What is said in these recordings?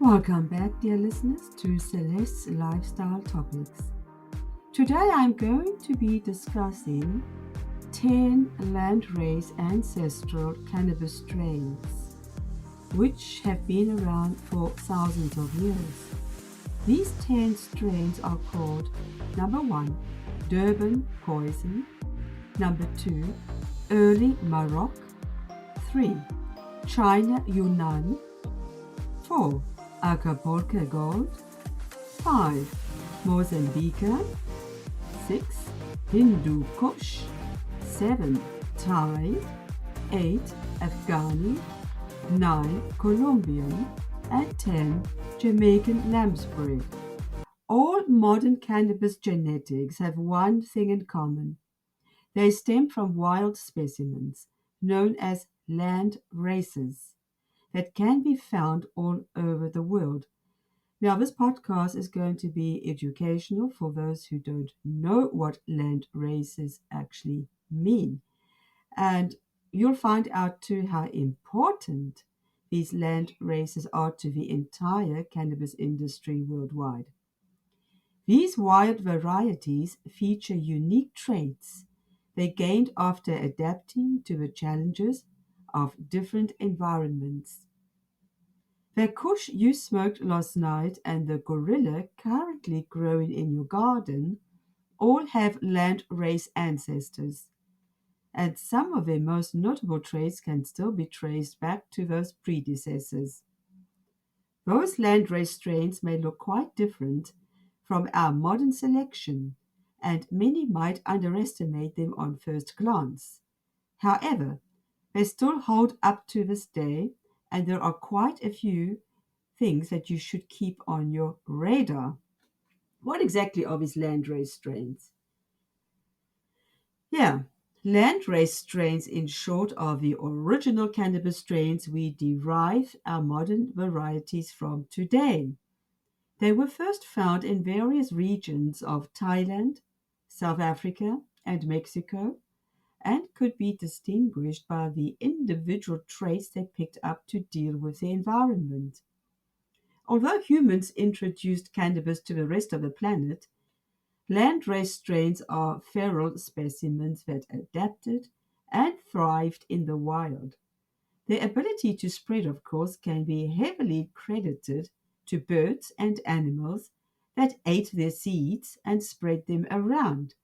Welcome back, dear listeners, to Celeste's Lifestyle Topics. Today I'm going to be discussing 10 landrace ancestral cannabis strains, which have been around for thousands of years. These 10 strains are called number 1, Durban Poison, number 2, Early Maroc, 3, China Yunnan, 4, Acapulco Gold, 5, Mozambique, 6, Hindu Kush, 7, Thai, 8, Afghani, 9, Colombian, and 10, Jamaican lambsbread. All modern cannabis genetics have one thing in common. They stem from wild specimens, known as land races, that can be found all over the world. Now, this podcast is going to be educational for those who don't know what land races actually mean. And you'll find out too how important these land races are to the entire cannabis industry worldwide. These wild varieties feature unique traits they gained after adapting to the challenges of different environments. The kush you smoked last night and the gorilla currently growing in your garden all have land race ancestors, and some of their most notable traits can still be traced back to those predecessors. Those land race strains may look quite different from our modern selection, and many might underestimate them on first glance. However, they still hold up to this day, and there are quite a few things that you should keep on your radar. What exactly are these landrace strains? Yeah, landrace strains, in short, are the original cannabis strains we derive our modern varieties from today. They were first found in various regions of Thailand, South Africa, and Mexico, and could be distinguished by the individual traits they picked up to deal with the environment. Although humans introduced cannabis to the rest of the planet, landrace strains are feral specimens that adapted and thrived in the wild. Their ability to spread, of course, can be heavily credited to birds and animals that ate their seeds and spread them around.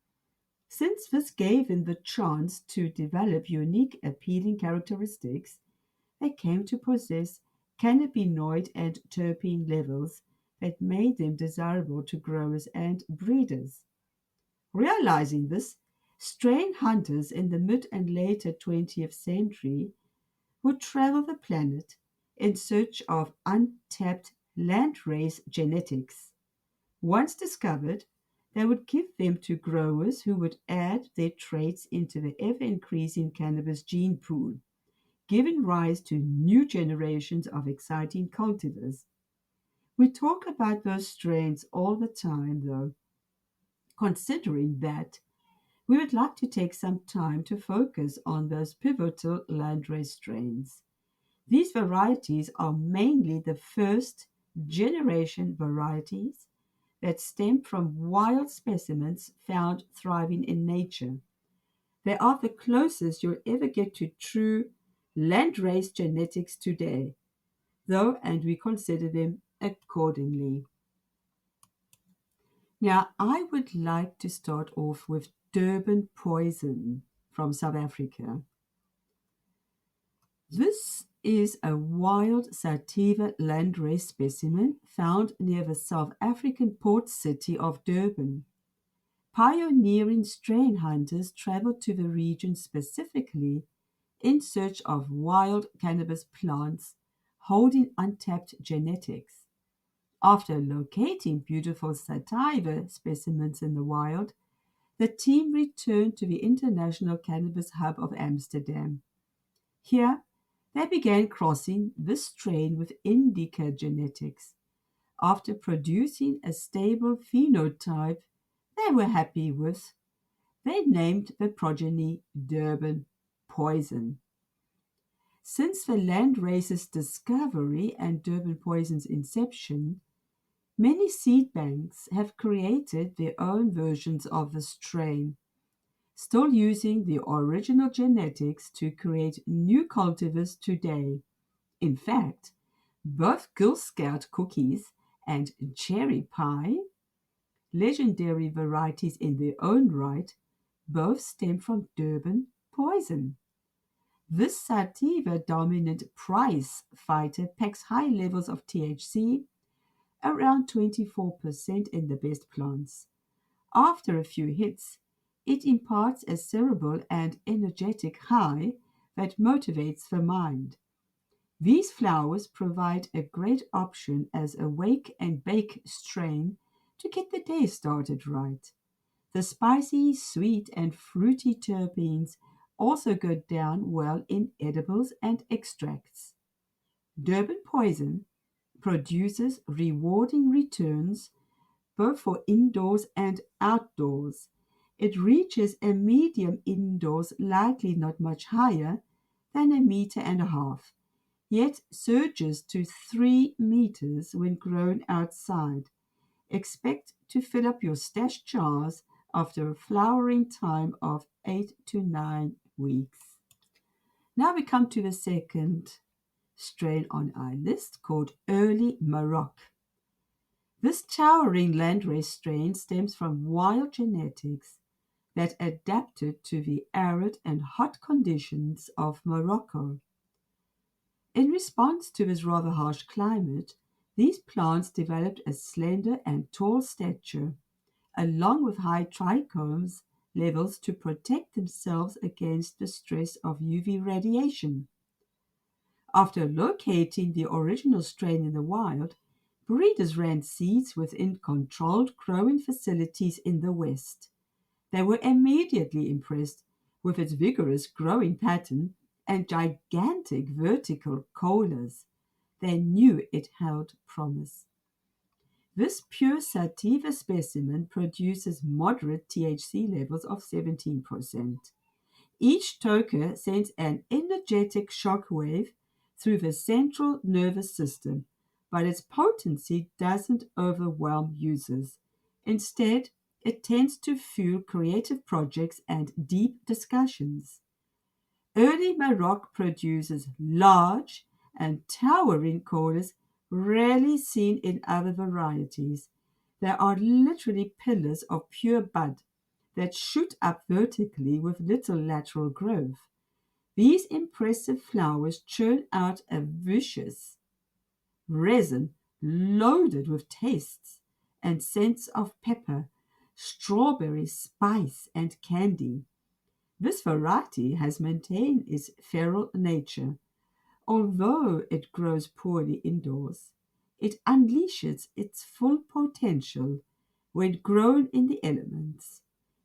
Since this gave them the chance to develop unique appealing characteristics, they came to possess cannabinoid and terpene levels that made them desirable to growers and breeders. Realizing this, strain hunters in the mid and later 20th century would travel the planet in search of untapped landrace genetics. Once discovered, they would give them to growers who would add their traits into the ever increasing cannabis gene pool, giving rise to new generations of exciting cultivars. We talk about those strains all the time, though, considering that we would like to take some time to focus on those pivotal landrace strains. These varieties are mainly the first generation varieties that stem from wild specimens found thriving in nature. They are the closest you'll ever get to true landrace genetics today, though, and we consider them accordingly. Now, I would like to start off with Durban poison from South Africa. This is a wild sativa landrace specimen found near the South African port city of Durban. Pioneering strain hunters traveled to the region specifically in search of wild cannabis plants holding untapped genetics. After locating beautiful sativa specimens in the wild, the team returned to the international cannabis hub of Amsterdam. Here, they began crossing this strain with indica genetics. After producing a stable phenotype they were happy with, they named the progeny Durban poison. Since the Landraces discovery and Durban poison's inception, many seed banks have created their own versions of the strain, still using the original genetics to create new cultivars today. In fact, both Girl Scout cookies and cherry pie, legendary varieties in their own right, both stem from Durban poison. This sativa dominant price fighter packs high levels of THC, around 24% in the best plants. After a few hits, it imparts a cerebral and energetic high that motivates the mind. These flowers provide a great option as a wake and bake strain to get the day started right. The spicy, sweet, and fruity terpenes also go down well in edibles and extracts. Durban poison produces rewarding returns both for indoors and outdoors. It reaches a medium indoors, likely not much higher than a meter and a half, yet surges to 3 meters when grown outside. Expect to fill up your stash jars after a flowering time of 8 to 9 weeks. Now we come to the second strain on our list called Early Maroc. This towering landrace strain stems from wild genetics that adapted to the arid and hot conditions of Morocco. In response to this rather harsh climate, these plants developed a slender and tall stature, along with high trichomes levels to protect themselves against the stress of UV radiation. After locating the original strain in the wild, breeders ran seeds within controlled growing facilities in the West. They were immediately impressed with its vigorous growing pattern and gigantic vertical colas. They knew it held promise. This pure sativa specimen produces moderate THC levels of 17%. Each toker sends an energetic shock wave through the central nervous system, but its potency doesn't overwhelm users. Instead, it tends to fuel creative projects and deep discussions. Early Maroc produces large and towering colas rarely seen in other varieties. They are literally pillars of pure bud that shoot up vertically with little lateral growth. These impressive flowers churn out a vicious resin loaded with tastes and scents of pepper, strawberry, spice, and candy. This variety has maintained its feral nature. Although it grows poorly indoors, it unleashes its full potential when grown in the elements.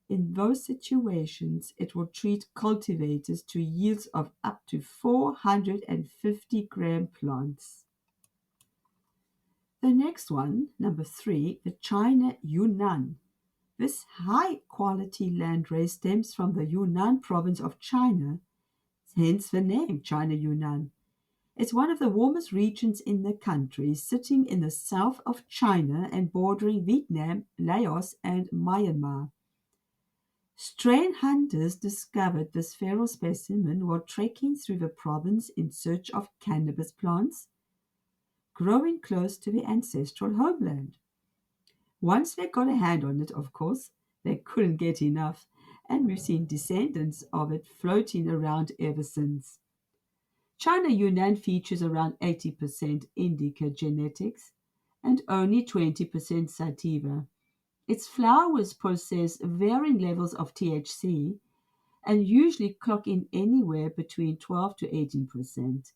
In those situations, it will treat cultivators to yields of up to 450-gram plants. The next one, number 3, the China Yunnan. This high-quality landrace stems from the Yunnan province of China, hence the name China Yunnan. It's one of the warmest regions in the country, sitting in the south of China and bordering Vietnam, Laos, and Myanmar. Strain hunters discovered this feral specimen while trekking through the province in search of cannabis plants growing close to the ancestral homeland. Once they got a hand on it, of course, they couldn't get enough, and we've seen descendants of it floating around ever since. China Yunnan features around 80% indica genetics and only 20% sativa. Its flowers possess varying levels of THC and usually clock in anywhere between 12 to 18%.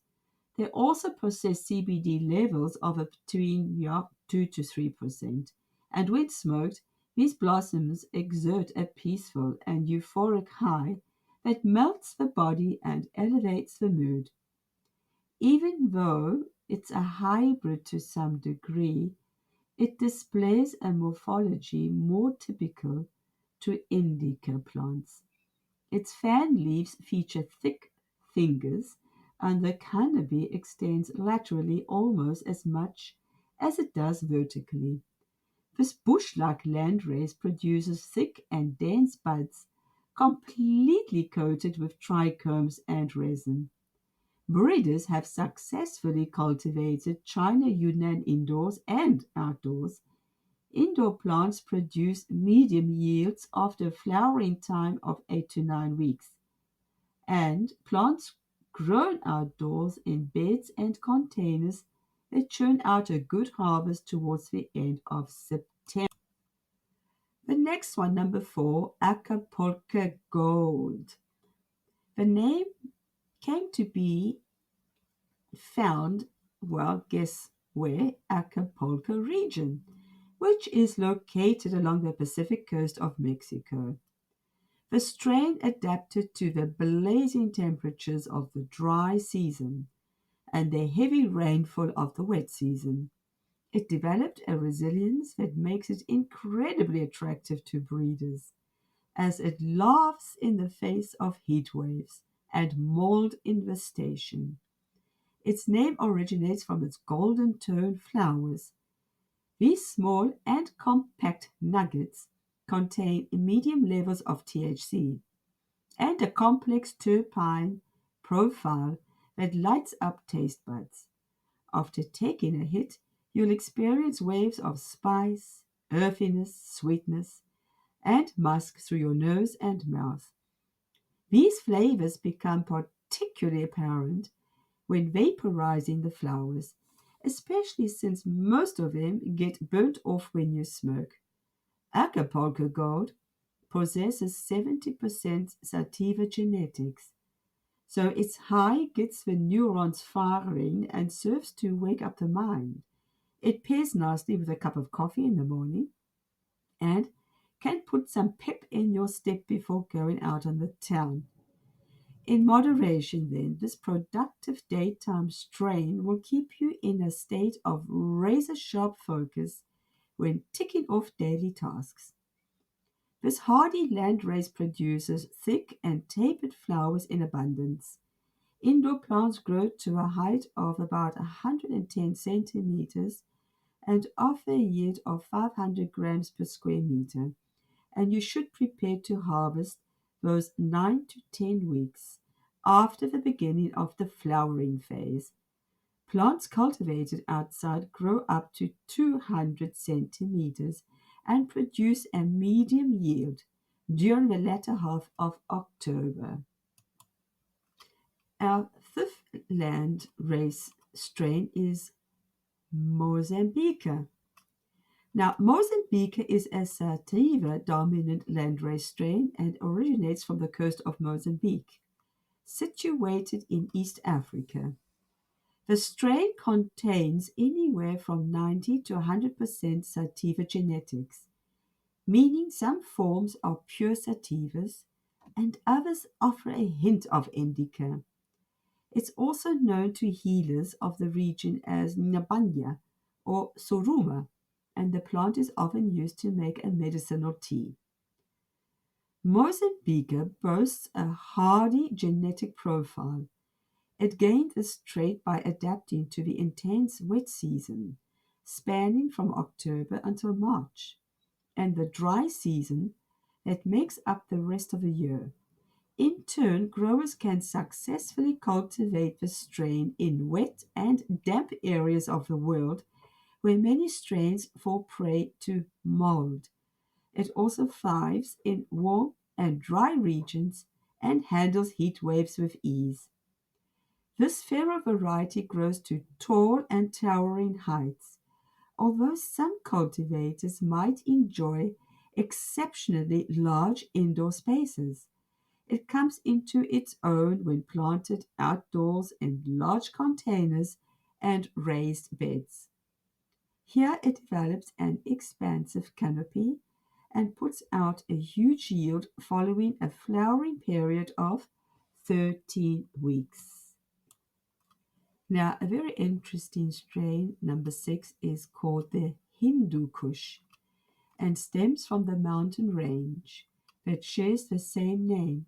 They also possess CBD levels of between 2 to 3%. And when smoked, these blossoms exert a peaceful and euphoric high that melts the body and elevates the mood. Even though it's a hybrid to some degree, it displays a morphology more typical to indica plants. Its fan leaves feature thick fingers, and the canopy extends laterally almost as much as it does vertically. This bush-like landrace produces thick and dense buds, completely coated with trichomes and resin. Breeders have successfully cultivated China Yunnan indoors and outdoors. Indoor plants produce medium yields after a flowering time of 8 to 9 weeks, and plants grown outdoors in beds and containers that churn out a good harvest towards the end of September. The next one, number 4, Acapulco Gold. The name came to be found, well, guess where? Acapulco region, which is located along the Pacific coast of Mexico. The strain adapted to the blazing temperatures of the dry season and the heavy rainfall of the wet season. It developed a resilience that makes it incredibly attractive to breeders, as it laughs in the face of heat waves and mold infestation. Its name originates from its golden toned flowers. These small and compact nuggets contain medium levels of THC and a complex terpene profile that lights up taste buds. After taking a hit, you'll experience waves of spice, earthiness, sweetness, and musk through your nose and mouth. These flavors become particularly apparent when vaporizing the flowers, especially since most of them get burnt off when you smoke. Acapulco Gold possesses 70% sativa genetics, so its high gets the neurons firing and serves to wake up the mind. It pairs nicely with a cup of coffee in the morning and can put some pep in your step before going out on the town. In moderation, then, this productive daytime strain will keep you in a state of razor sharp focus when ticking off daily tasks. This hardy landrace produces thick and tapered flowers in abundance. Indoor plants grow to a height of about 110 centimeters and offer a yield of 500 grams per square meter, and you should prepare to harvest those 9 to 10 weeks after the beginning of the flowering phase. Plants cultivated outside grow up to 200 centimeters and produce a medium yield during the latter half of October. Our fifth land race strain is Mozambique. Now, Mozambique is a sativa-dominant landrace strain and originates from the coast of Mozambique, situated in East Africa. The strain contains anywhere from 90 to 100% sativa genetics, meaning some forms are pure sativas and others offer a hint of indica. It's also known to healers of the region as Nyabanya or Soruma, and the plant is often used to make a medicinal tea. Mozambique boasts a hardy genetic profile. It gained this trait by adapting to the intense wet season, spanning from October until March, and the dry season that makes up the rest of the year. In turn, growers can successfully cultivate the strain in wet and damp areas of the world where many strains fall prey to mold. It also thrives in warm and dry regions and handles heat waves with ease. This fairer variety grows to tall and towering heights, although some cultivators might enjoy exceptionally large indoor spaces. It comes into its own when planted outdoors in large containers and raised beds. Here it develops an expansive canopy and puts out a huge yield following a flowering period of 13 weeks. Now, a very interesting strain, number 6, is called the Hindu Kush and stems from the mountain range that shares the same name.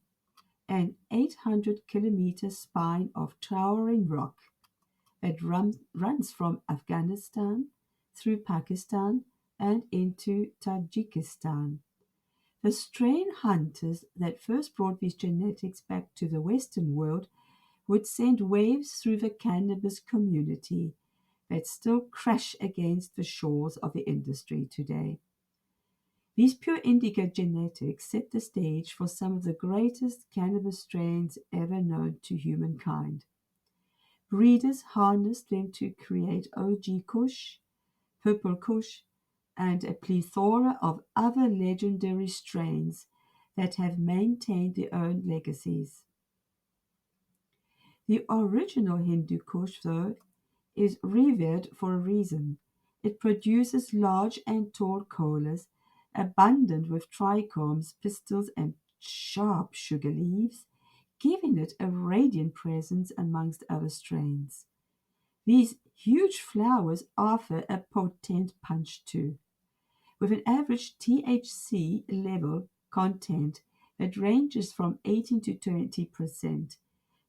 an 800-kilometer spine of towering rock that runs from Afghanistan through Pakistan and into Tajikistan. The strain hunters that first brought these genetics back to the Western world would send waves through the cannabis community that still crash against the shores of the industry today. These pure indica genetics set the stage for some of the greatest cannabis strains ever known to humankind. Breeders harnessed them to create OG Kush, Purple Kush, and a plethora of other legendary strains that have maintained their own legacies. The original Hindu Kush, though, is revered for a reason. It produces large and tall colas, abundant with trichomes, pistils, and sharp sugar leaves, giving it a radiant presence amongst other strains. These huge flowers offer a potent punch too, with an average THC level content that ranges from 18 to 20%.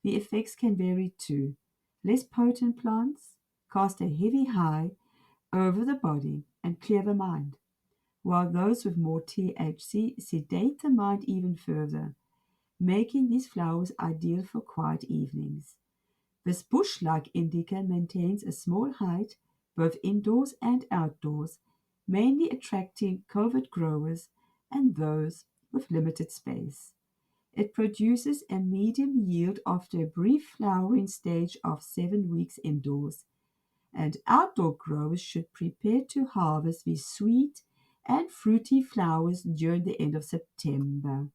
The effects can vary too. Less potent plants cast a heavy high over the body and clear the mind, while those with more THC sedate the mind even further, making these flowers ideal for quiet evenings. This bush-like indica maintains a small height both indoors and outdoors, mainly attracting covert growers and those with limited space. It produces a medium yield after a brief flowering stage of 7 weeks indoors, and outdoor growers should prepare to harvest these sweet and fruity flowers during the end of September.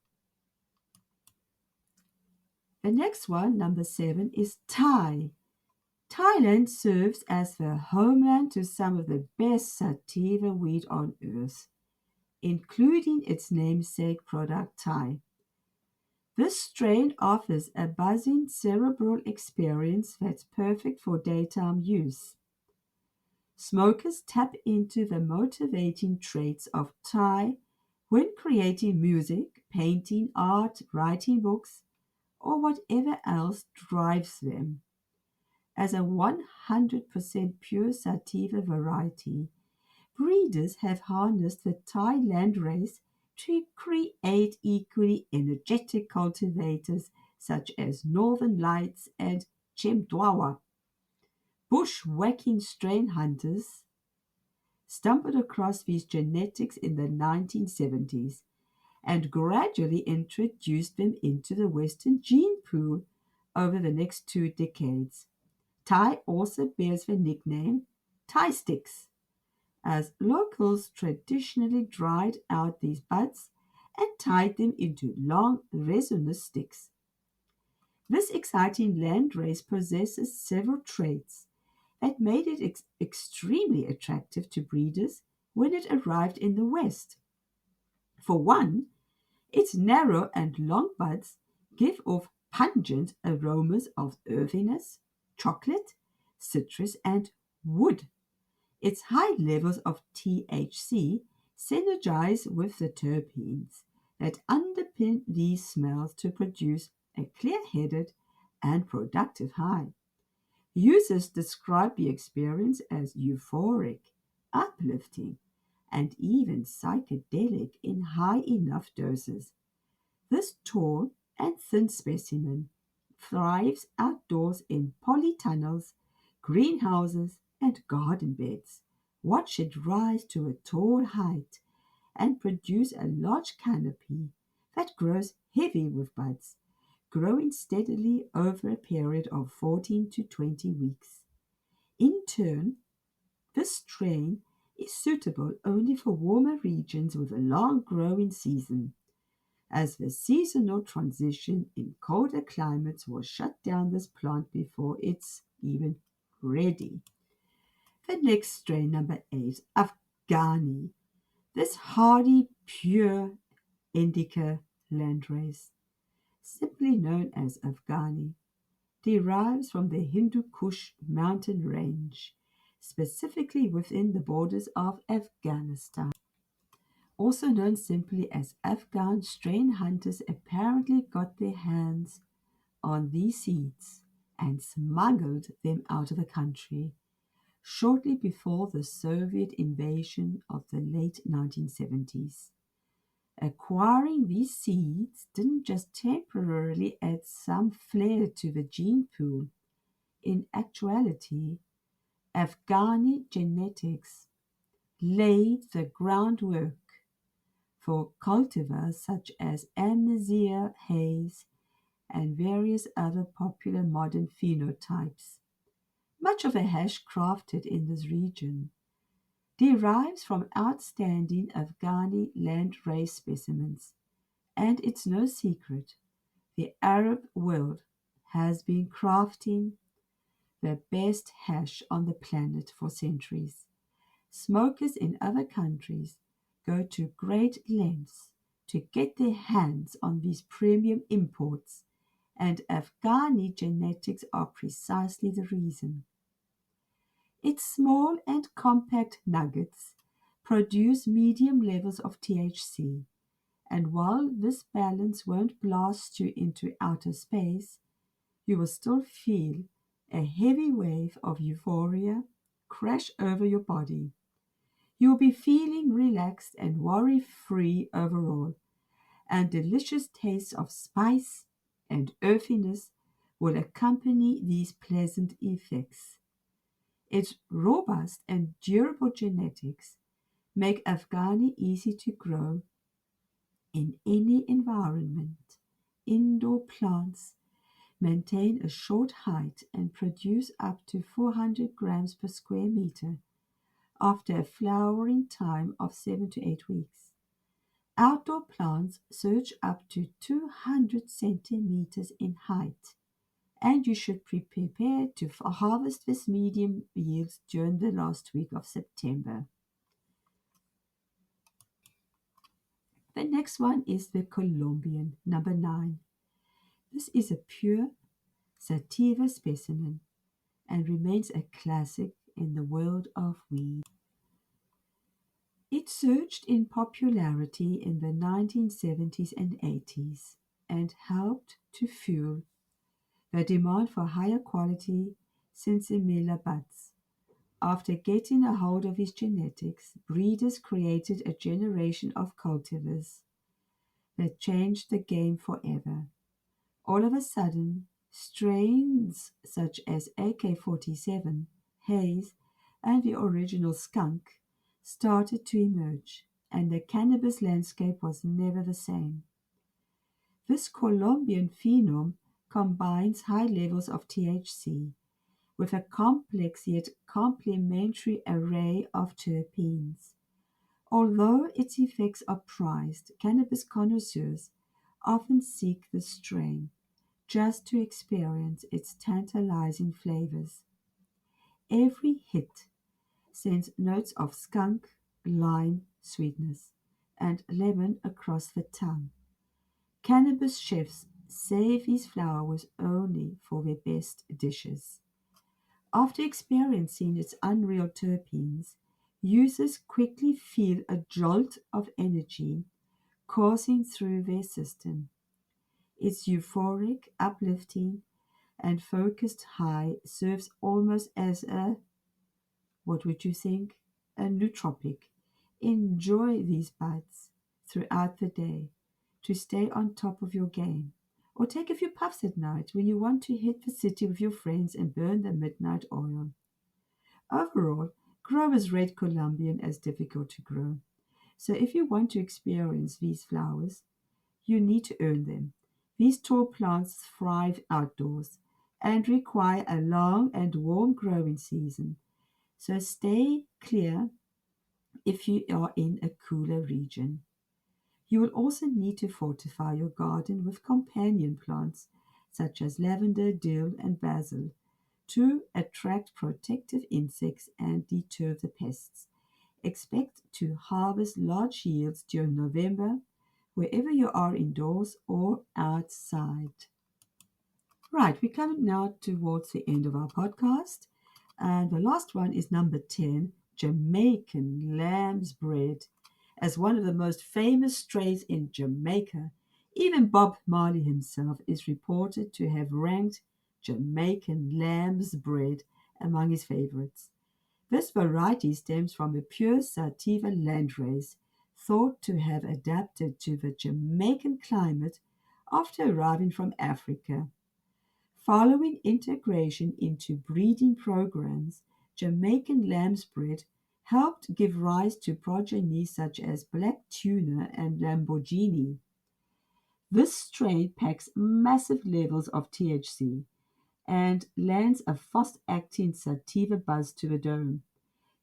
The next one, number 7, is Thai. Thailand serves as the homeland to some of the best sativa weed on earth, including its namesake product Thai. This strain offers a buzzing cerebral experience that's perfect for daytime use. Smokers tap into the motivating traits of Thai when creating music, painting, art, writing books, or whatever else drives them. As a 100% pure sativa variety, breeders have harnessed the Thai landrace to create equally energetic cultivators such as Northern Lights and Chemdwawa. Bushwhacking strain hunters stumbled across these genetics in the 1970s and gradually introduced them into the Western gene pool over the next 2 decades. Thai also bears the nickname Thai sticks, as locals traditionally dried out these buds and tied them into long resinous sticks. This exciting landrace possesses several traits that made it extremely attractive to breeders when it arrived in the West. For one, its narrow and long buds give off pungent aromas of earthiness, chocolate, citrus, and wood. Its high levels of THC synergize with the terpenes that underpin these smells to produce a clear-headed and productive high. Users describe the experience as euphoric, uplifting, and even psychedelic in high enough doses. This tall and thin specimen thrives outdoors in polytunnels, greenhouses, and garden beds. Watch it rise to a tall height and produce a large canopy that grows heavy with buds, growing steadily over a period of 14 to 20 weeks. In turn, this strain is suitable only for warmer regions with a long growing season, as the seasonal transition in colder climates will shut down this plant before it's even ready. The next strain, number 8, Afghani. This hardy, pure indica landrace, simply known as Afghani, derives from the Hindu Kush mountain range, specifically within the borders of Afghanistan. also known simply as Afghan strain hunters, apparently got their hands on these seeds and smuggled them out of the country shortly before the Soviet invasion of the late 1970s. Acquiring these seeds didn't just temporarily add some flair to the gene pool. In actuality, Afghani genetics laid the groundwork for cultivars such as Amnesia haze and various other popular modern phenotypes. Much of the hash crafted in this region derives from outstanding Afghani landrace specimens, and it's no secret the Arab world has been crafting the best hash on the planet for centuries. Smokers in other countries go to great lengths to get their hands on these premium imports, and Afghani genetics are precisely the reason. Its small and compact nuggets produce medium levels of THC, and while this balance won't blast you into outer space, you will still feel a heavy wave of euphoria crash over your body. You'll be feeling relaxed and worry-free overall, and delicious tastes of spice and earthiness will accompany these pleasant effects. Its robust and durable genetics make Afghani easy to grow in any environment. Indoor plants maintain a short height and produce up to 400 grams per square meter after a flowering time of 7 to 8 weeks. Outdoor plants surge up to 200 centimeters in height, and you should be prepared to harvest this medium yields during the last week of September. The next one is the Colombian, number 9. This is a pure sativa specimen and remains a classic in the world of weed. It surged in popularity in the 1970s and 80s and helped to fuel the demand for higher quality Sinsemilla buds. After getting a hold of his genetics, breeders created a generation of cultivars that changed the game forever. All of a sudden, strains such as AK-47, Haze, and the original Skunk started to emerge, and the cannabis landscape was never the same. This Colombian phenom combines high levels of THC with a complex yet complementary array of terpenes. Although its effects are prized, cannabis connoisseurs often seek the strain just to experience its tantalizing flavors. Every hit sends notes of skunk, lime sweetness, and lemon across the tongue. Cannabis chefs save these flowers only for their best dishes. After experiencing its unreal terpenes, users quickly feel a jolt of energy coursing through their system. Its euphoric, uplifting, and focused high serves almost as a, what would you think, a nootropic. Enjoy these buds throughout the day to stay on top of your game. Or take a few puffs at night when you want to hit the city with your friends and burn the midnight oil. Overall, growers rate Colombian as difficult to grow. So if you want to experience these flowers, you need to earn them. These tall plants thrive outdoors and require a long and warm growing season. So stay clear if you are in a cooler region. You will also need to fortify your garden with companion plants such as lavender, dill, and basil to attract protective insects and deter the pests. Expect to harvest large yields during November, wherever you are indoors or outside. Right, we're coming now towards the end of our podcast. And the last one is number 10, Jamaican lamb's bread. as one of the most famous strains in Jamaica. Even Bob Marley himself is reported to have ranked Jamaican lamb's bread among his favorites. This variety stems from a pure sativa landrace thought to have adapted to the Jamaican climate after arriving from Africa. Following integration into breeding programs, Jamaican lamb's breed helped give rise to progeny such as Black Tuna and Lamborghini. This strain packs massive levels of THC and lends a fast-acting sativa buzz to the dome,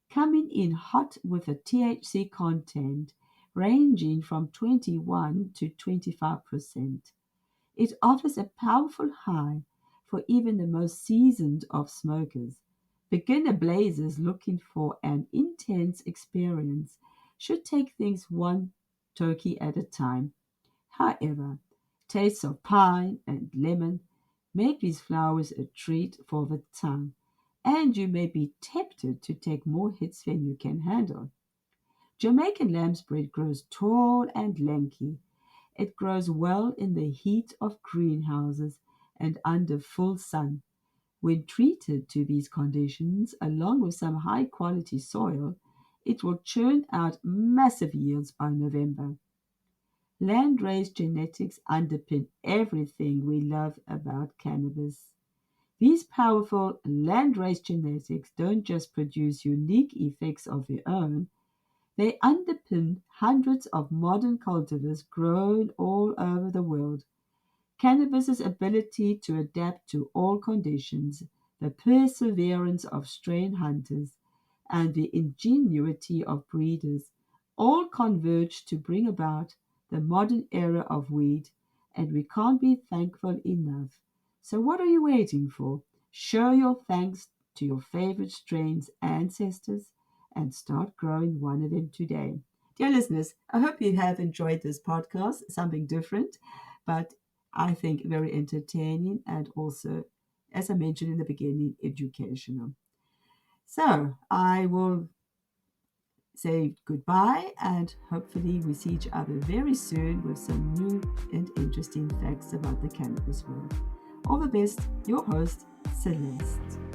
coming in hot with a THC content ranging from 21 to 25%. It offers a powerful high for even the most seasoned of smokers. Beginner blazers looking for an intense experience should take things one turkey at a time. However, tastes of pine and lemon make these flowers a treat for the tongue, and you may be tempted to take more hits than you can handle. Jamaican lamb's bread grows tall and lanky. It grows well in the heat of greenhouses and under full sun. When treated to these conditions, along with some high quality soil, it will churn out massive yields by November. Landrace genetics underpin everything we love about cannabis. These powerful landrace genetics don't just produce unique effects of their own, they underpin hundreds of modern cultivars grown all over the world. Cannabis's ability to adapt to all conditions, the perseverance of strain hunters, and the ingenuity of breeders all converge to bring about the modern era of weed, and we can't be thankful enough. So, what are you waiting for? Show your thanks to your favorite strain's ancestors and start growing one of them today. Dear listeners, I hope you have enjoyed this podcast, something different, but I think very entertaining and also, as I mentioned in the beginning, educational. So I will say goodbye and hopefully we see each other very soon with some new and interesting facts about the cannabis world. All the best, your host, Celeste.